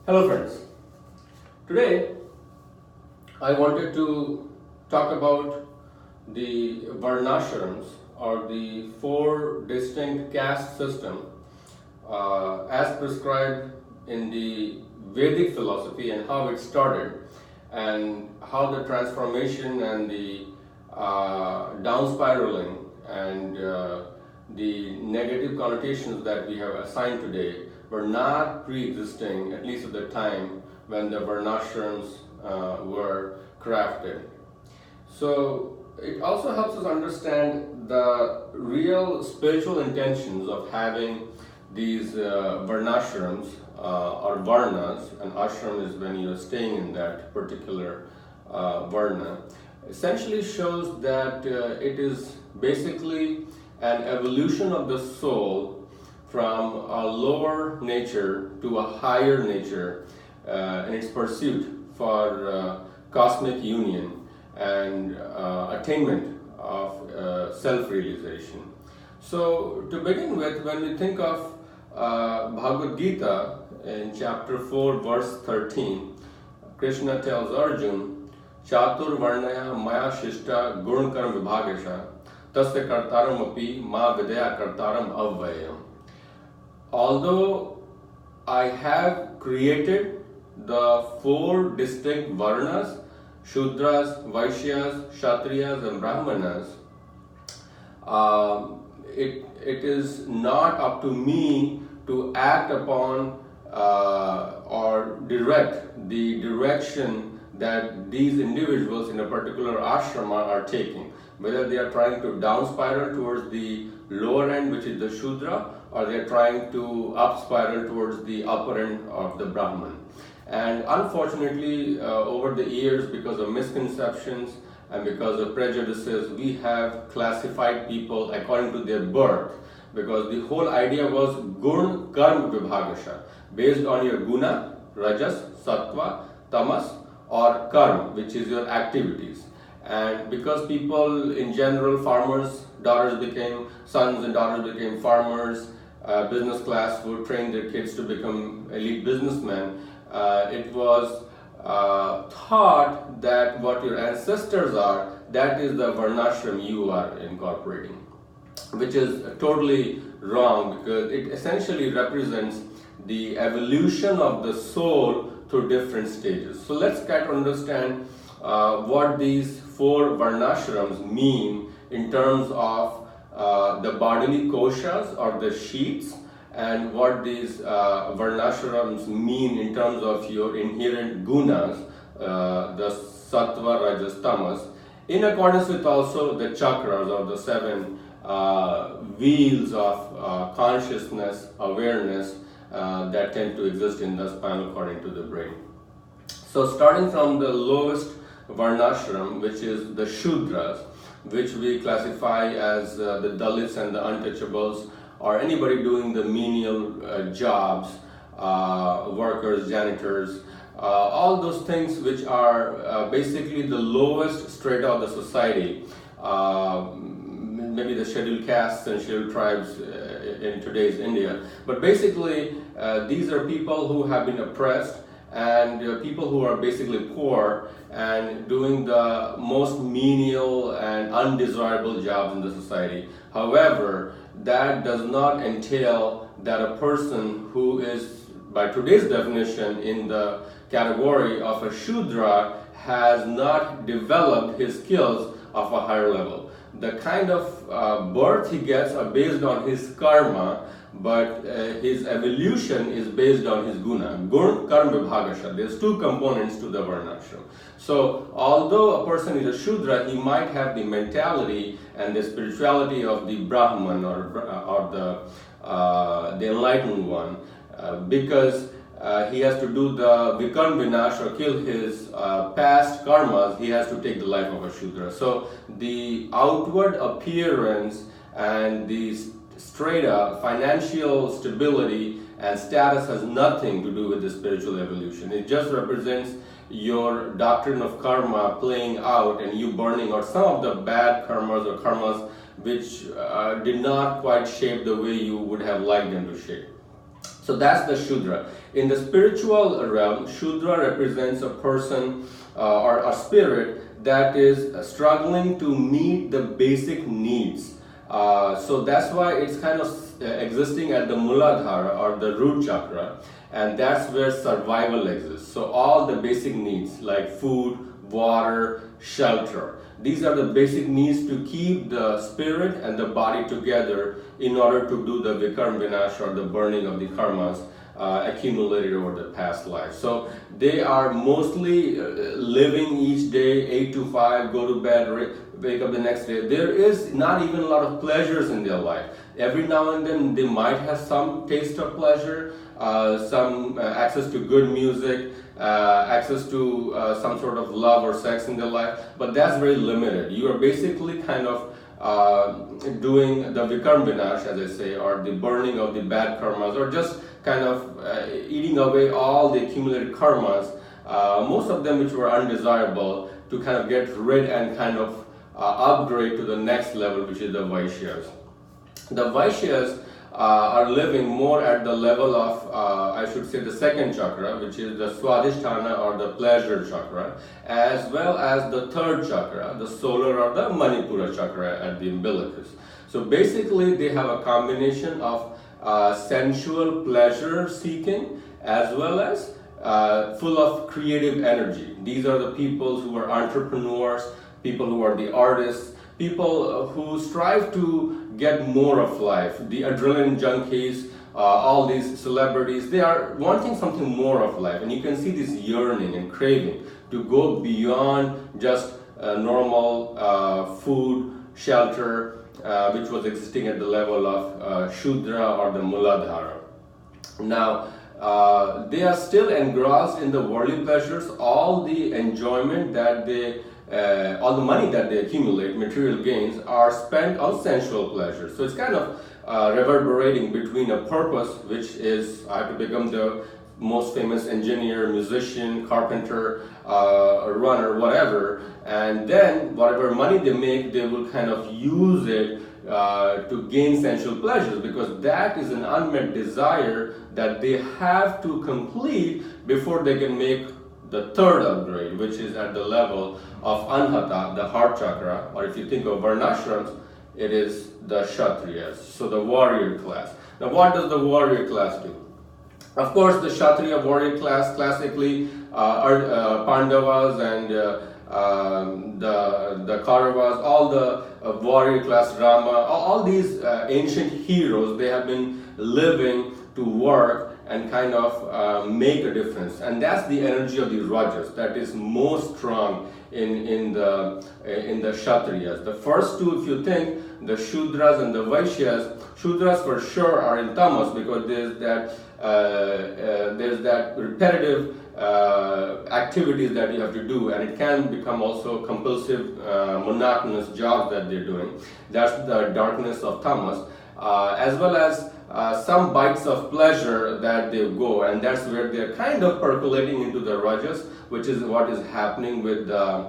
Hello friends, today I wanted to talk about the varnashramas or the four distinct caste system as prescribed in the Vedic philosophy and how it started and how the transformation and the down spiraling and the negative connotations that we have assigned today were not pre-existing, at least at the time when the varnashrams were crafted. So it also helps us understand the real spiritual intentions of having these varnashrams or varnas. An ashram is when you're staying in that particular varna. Essentially shows that it is basically an evolution of the soul from a lower nature to a higher nature in its pursuit for cosmic union and attainment of self-realization. So to begin with, when we think of Bhagavad Gita in chapter 4 verse 13, Krishna tells Arjuna, Chatur Varnaya Maya Shishta Gun Karm Vibhagasha Tasya Kartaram Api Ma Vidya Kartaram Avvayam. Although I have created the four distinct varnas, Shudras, Vaishyas, Kshatriyas and Brahmanas, it is not up to me to act upon or direct the direction that these individuals in a particular ashrama are taking. Whether they are trying to down spiral towards the lower end, which is the Shudra, or they are trying to up spiral towards the upper end of the Brahman. And unfortunately, over the years, because of misconceptions and because of prejudices, we have classified people according to their birth, because the whole idea was Gun Karm Vibhagasha, based on your Guna, Rajas, Sattva, Tamas or Karm, which is your activities. And because people in general, farmers' daughters became, sons and daughters became farmers, business class would train their kids to become elite businessmen, it was thought that what your ancestors are, that is the varnashram you are incorporating, which is totally wrong, because it essentially represents the evolution of the soul through different stages. So let's try to understand what these four varnashrams mean in terms of the bodily koshas or the sheets, and what these varnashrams mean in terms of your inherent gunas, the sattva, rajas, tamas, in accordance with also the chakras or the seven wheels of consciousness, awareness that tend to exist in the spinal cord into the brain. So starting from the lowest varnashram, which is the Shudras, which we classify as the Dalits and the untouchables, or anybody doing the menial jobs, workers, janitors, all those things which are basically the lowest strata of the society, maybe the scheduled castes and scheduled tribes in today's India. But basically, these are people who have been oppressed and people who are basically poor and doing the most menial and undesirable jobs in the society. However, that does not entail that a person who is, by today's definition, in the category of a Shudra has not developed his skills of a higher level. The kind of birth he gets are based on his karma, but his evolution is based on his guna. Gun, karma, vibhagasha. There's two components to the varnashram. So although a person is a Shudra, he might have the mentality and the spirituality of the Brahman or the enlightened one, because he has to do the vikarm vinash or kill his past karmas. He has to take the life of a Shudra. So the outward appearance and the strata, financial stability and status has nothing to do with the spiritual evolution. It just represents your doctrine of karma playing out and you burning out some of the bad karmas or karmas which did not quite shape the way you would have liked them to shape. So that's the Shudra. In the spiritual realm, Shudra represents a person or a spirit that is struggling to meet the basic needs. So that's why it's kind of existing at the Muladhara or the root chakra, and that's where survival exists. So all the basic needs like food, water, shelter. These are the basic needs to keep the spirit and the body together in order to do the vikarma vinash or the burning of the karmas accumulated over the past life. So they are mostly living each day 8 to 5, go to bed, wake up the next day. There is not even a lot of pleasures in their life. Every now and then they might have some taste of pleasure, some access to good music, access to some sort of love or sex in their life, but that's very limited. You are basically kind of doing the vikarma vinash, as I say, or the burning of the bad karmas, or just kind of eating away all the accumulated karmas, most of them which were undesirable, to kind of get rid and kind of upgrade to the next level, which is the Vaishyas. The Vaishyas are living more at the level of, I should say, the second chakra, which is the Swadhishtana or the pleasure chakra, as well as the third chakra, the solar or the Manipura chakra at the umbilicus. So basically they have a combination of sensual pleasure seeking as well as full of creative energy. These are the people who are entrepreneurs, people who are the artists, people who strive to get more of life, the adrenaline junkies, all these celebrities, they are wanting something more of life, and you can see this yearning and craving to go beyond just normal food, shelter, which was existing at the level of Shudra or the Muladhara. Now, they are still engrossed in the worldly pleasures. All the enjoyment that they all the money that they accumulate, material gains, are spent on sensual pleasure. So it's kind of reverberating between a purpose, which is I have to become the most famous engineer, musician, carpenter, runner, whatever, and then whatever money they make, they will kind of use it to gain sensual pleasures, because that is an unmet desire that they have to complete before they can make the third upgrade, which is at the level of Anahata, the heart chakra, or if you think of varnashramas, it is the Kshatriyas, so the warrior class. Now what does the warrior class do? Of course, the Kshatriya warrior class classically are Pandavas and the Kauravas, all the warrior class Rama, all these ancient heroes, they have been living to work and kind of make a difference, and that's the energy of the Rajas that is most strong in the Kshatriyas. The first two, if you think, the Shudras and the Vaishyas, Shudras for sure are in Tamas, because there's that repetitive activities that you have to do, and it can become also compulsive, monotonous jobs that they're doing. That's the darkness of Tamas, as well as some bites of pleasure that they go, and that's where they're kind of percolating into the Rajas, which is what is happening with the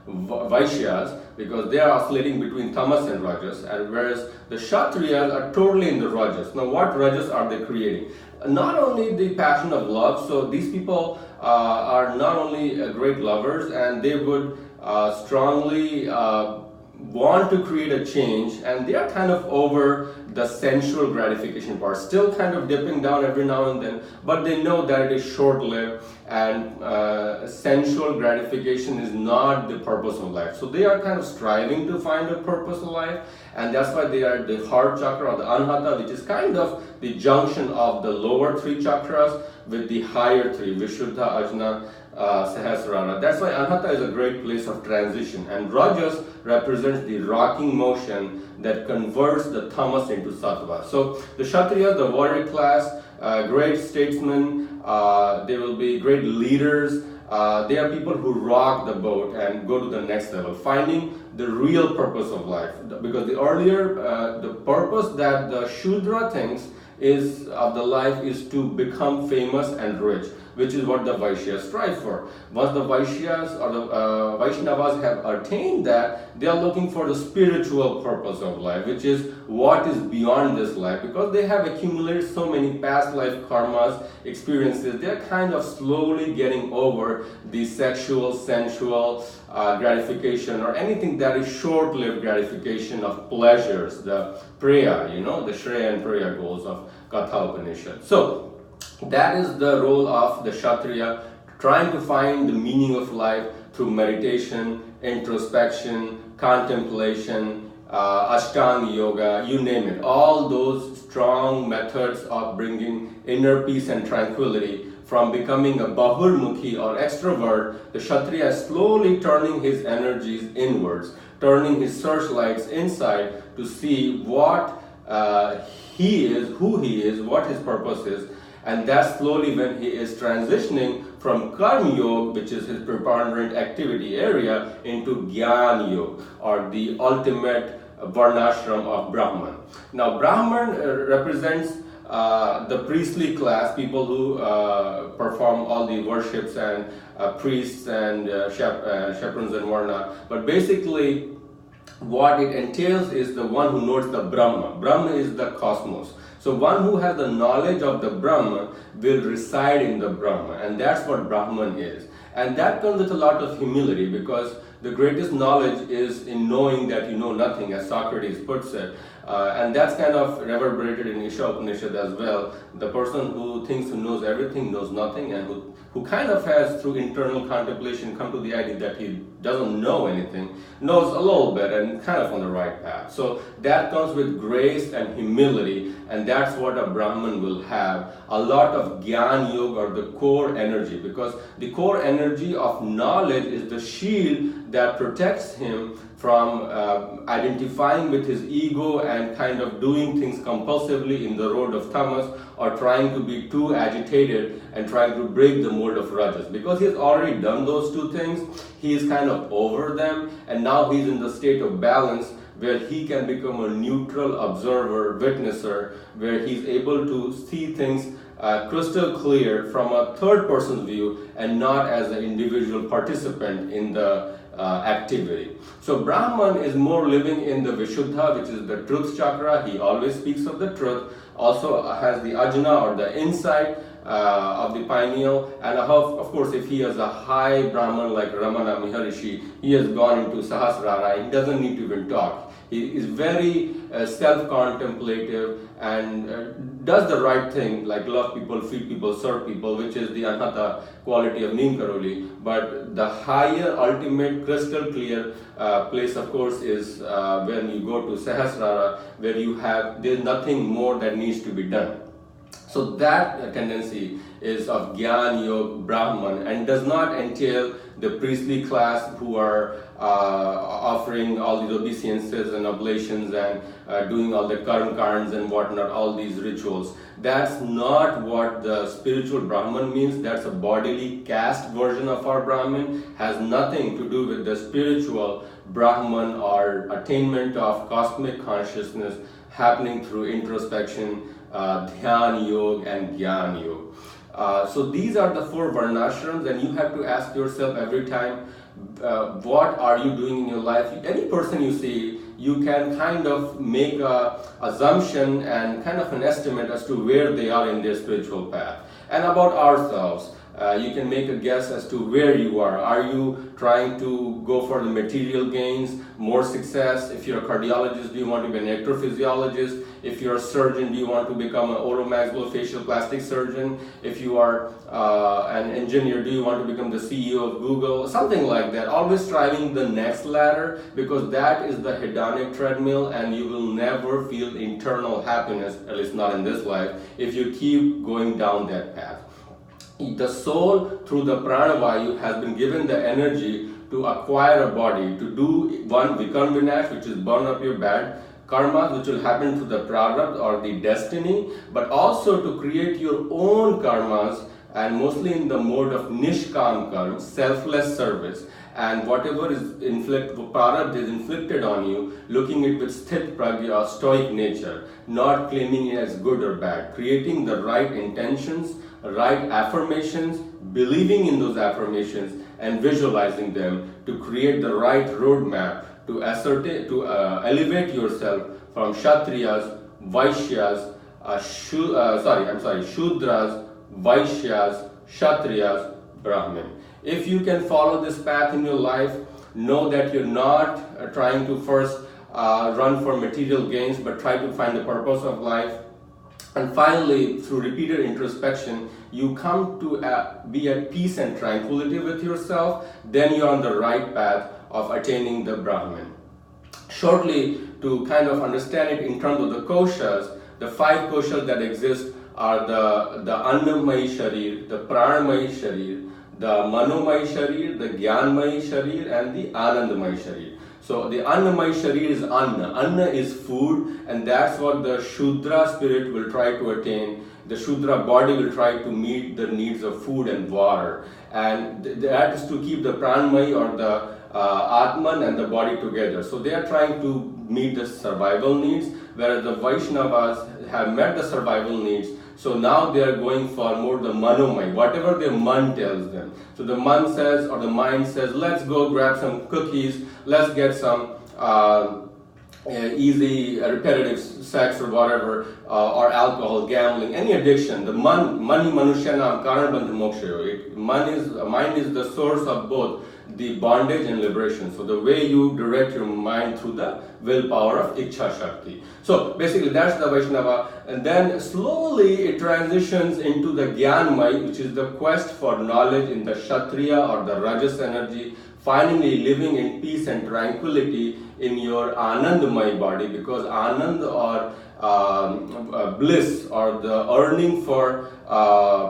Vaishyas, because they are oscillating between Tamas and Rajas, and whereas the Kshatriyas are totally in the Rajas. Now what Rajas are they creating? Not only the passion of love, so these people are not only great lovers, and they would strongly want to create a change, and they are kind of over the sensual gratification part, still kind of dipping down every now and then, but they know that it is short-lived, and sensual gratification is not the purpose of life. So they are kind of striving to find a purpose of life, and that's why they are the heart chakra or the Anahata, which is kind of the junction of the lower three chakras with the higher three, Vishuddha, Ajna, Sahasrara. That's why Anahata is a great place of transition, and Rajas represents the rocking motion that converts the Tamas into Sattva. So the Kshatriya, the warrior class, great statesmen, they will be great leaders. They are people who rock the boat and go to the next level, finding the real purpose of life. Because the earlier, the purpose that the Shudra thinks is of the life is to become famous and rich. which is what the Vaishyas strive for. Once the Vaishyas or the Vaishnavas have attained that, they are looking for the spiritual purpose of life, which is what is beyond this life, because they have accumulated so many past life karmas, experiences. They're kind of slowly getting over the sexual, sensual gratification, or anything that is short-lived gratification of pleasures, the Priya, the Shreya and Priya goals of Katha Upanishad. So that is the role of the Kshatriya, trying to find the meaning of life through meditation, introspection, contemplation, Ashtanga yoga, you name it. All those strong methods of bringing inner peace and tranquility. From becoming a bahurmukhi or extrovert, the Kshatriya is slowly turning his energies inwards, turning his searchlights inside to see what he is, who he is, what his purpose is. And that's slowly when he is transitioning from Karm Yog, which is his preponderant activity area, into Gyan Yog, or the ultimate varnashram of Brahman. Now, Brahman represents the priestly class, people who perform all the worships, and priests and chaperons and Varna. But basically, what it entails is the one who knows the Brahma. Brahma is the cosmos. So one who has the knowledge of the Brahma will reside in the Brahma, and that's what Brahman is. And that comes with a lot of humility, because the greatest knowledge is in knowing that you know nothing, as Socrates puts it. And that's kind of reverberated in Isha Upanishad as well. The person who thinks he knows everything knows nothing, and who kind of has, through internal contemplation, come to the idea that he doesn't know anything, knows a little bit and kind of on the right path. So that comes with grace and humility, and that's what a Brahman will have. A lot of Gyan Yog, or the core energy, because the core energy of knowledge is the shield that protects him from identifying with his ego and kind of doing things compulsively in the road of tamas, or trying to be too agitated and trying to break the mold of rajas. Because he's already done those two things, he is kind of over them, and now he's in the state of balance where he can become a neutral observer, witnesser, where he's able to see things crystal clear from a third person's view and not as an individual participant in the activity. So Brahman is more living in the Vishuddha, which is the truth chakra. He always speaks of the truth. Also has the ajna, or the insight of the pineal. And of course, if he is a high Brahman like Ramana Maharishi, he has gone into Sahasrara. He doesn't need to even talk. He is very self-contemplative and does the right thing, like love people, feed people, serve people, which is the Anahata quality of Neem Karoli. But the higher, ultimate, crystal clear place, of course, is when you go to Sahasrara, where there's nothing more that needs to be done. So that tendency is of Gyan Yog Brahman, and does not entail the priestly class who are offering all these obeisances and oblations and doing all the karms and whatnot, all these rituals. That's not what the spiritual Brahman means. That's a bodily caste version of our Brahman. Has nothing to do with the spiritual Brahman or attainment of cosmic consciousness happening through introspection, Dhyan Yog and Gyan Yog. So these are the four varnashrams, and you have to ask yourself every time, what are you doing in your life? Any person you see, you can kind of make an assumption and kind of an estimate as to where they are in their spiritual path. And about ourselves, you can make a guess as to where you are. Are you trying to go for the material gains, more success? If you're a cardiologist, do you want to be an electrophysiologist? If you're a surgeon, do you want to become an oromaxillofacial plastic surgeon? If you are an engineer, do you want to become the CEO of Google? Something like that. Always striving the next ladder, because that is the hedonic treadmill, and you will never feel internal happiness, at least not in this life, if you keep going down that path. The soul, through the pranavayu, has been given the energy to acquire a body, to do one vikam vinash, which is burn up your bad karmas, which will happen through the prarabdha or the destiny, but also to create your own karmas and mostly in the mode of nishkam karma, selfless service, and whatever is prarabdha is inflicted on you, looking at it with sthit pragya or stoic nature, not claiming it as good or bad, creating the right intentions, right affirmations, believing in those affirmations and visualizing them to create the right roadmap to elevate yourself from Kshatriyas, Vaishyas, Shudras, Vaishyas, Kshatriyas, Brahmin. If you can follow this path in your life, know that you're not trying to first run for material gains, but try to find the purpose of life. And finally, through repeated introspection, you come to be at peace and tranquility with yourself, then you're on the right path of attaining the Brahmin. Shortly, to kind of understand it in terms of the koshas, the 5 koshas that exist are the Annamayi Sharir, the Pranamayi Sharir, the Manomay Sharir, the Gyanmayi Sharir, and the Anandamayi Sharir. So the Annamayi Sharir is Anna. Anna is food, and that's what the Shudra spirit will try to attain. The Shudra body will try to meet the needs of food and water. And that is to keep the Pranamayi or the Atman and the body together. So they are trying to meet the survival needs, whereas the Vaishnavas have met the survival needs. So now they are going for more the manomay, whatever their man tells them. So the man says, or the mind says, let's go grab some cookies, let's get some easy repetitive sex or whatever, or alcohol, gambling, any addiction. The mani manusyanam karanabandha mokshayo. Mind is the source of both the bondage and liberation. So the way you direct your mind through the willpower of Ichha Shakti. So basically that's the Vaishnava, and then slowly it transitions into the Gyanmay, which is the quest for knowledge in the Kshatriya or the Rajas energy, finally living in peace and tranquility in your Anandamay body, because Anand or bliss or the earning for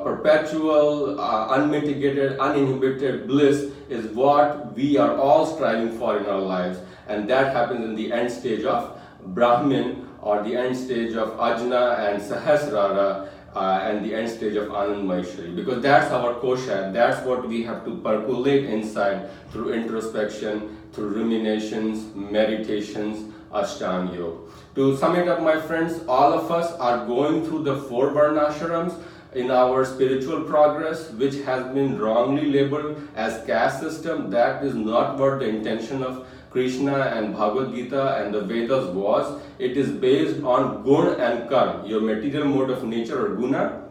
perpetual, unmitigated, uninhibited bliss is what we are all striving for in our lives, and that happens in the end stage of Brahmin or the end stage of Ajna and Sahasrara and the end stage of Anand Maheshwari, because that's our kosha, that's what we have to percolate inside through introspection, through ruminations, meditations, Ashtanga Yoga. To sum it up, my friends, all of us are going through the 4 varnashramas in our spiritual progress, which has been wrongly labeled as caste system. That is not what the intention of Krishna and Bhagavad Gita and the Vedas was. It is based on Guna and Karm, your material mode of nature or Guna,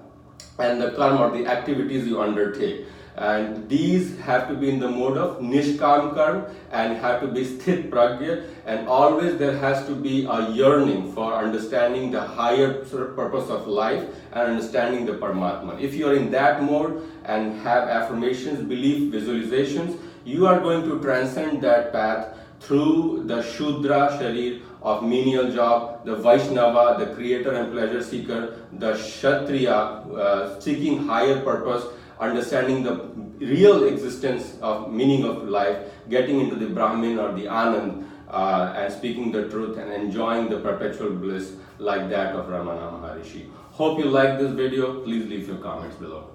and the Karma or the activities you undertake. And these have to be in the mode of Nishkam Karma and have to be Sthit Pragya, and always there has to be a yearning for understanding the higher purpose of life and understanding the Paramatma. If you are in that mode and have affirmations, belief, visualizations, you are going to transcend that path through the Shudra Sharir of menial job, the Vaishnava, the creator and pleasure seeker, the Kshatriya, seeking higher purpose, understanding the real existence of meaning of life, getting into the Brahmin or the Anand, and speaking the truth and enjoying the perpetual bliss like that of Ramana Maharishi. Hope you like this video. Please leave your comments below.